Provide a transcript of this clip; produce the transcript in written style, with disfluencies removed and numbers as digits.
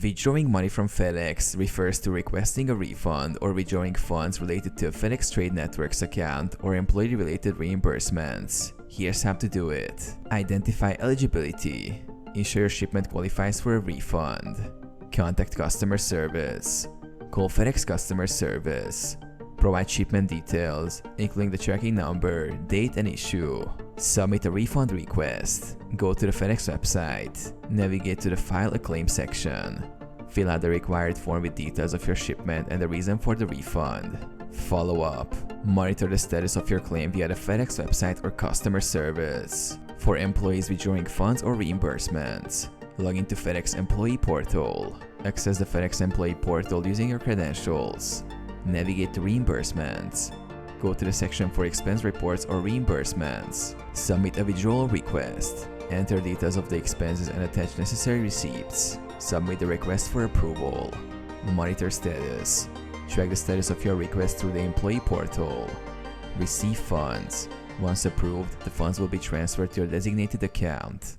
Withdrawing money from FedEx refers to requesting a refund or withdrawing funds related to a FedEx Trade Networks account or employee-related reimbursements. Here's how to do it. Identify eligibility. Ensure your shipment qualifies for a refund. Contact customer service. Call FedEx customer service. Provide shipment details, including the tracking number, date, and issue. Submit a refund request. Go to the FedEx website. Navigate to the File a Claim section. Fill out the required form with details of your shipment and the reason for the refund. Follow up. Monitor the status of your claim via the FedEx website or customer service. For employees withdrawing funds or reimbursements, log into FedEx Employee Portal. Access the FedEx Employee Portal using your credentials. Navigate to Reimbursements. Go to the section for expense reports or reimbursements. Submit a withdrawal request. Enter details of the expenses and attach necessary receipts. Submit the request for approval. Monitor status. Track the status of your request through the Employee Portal. Receive funds. Once approved, the funds will be transferred to your designated account.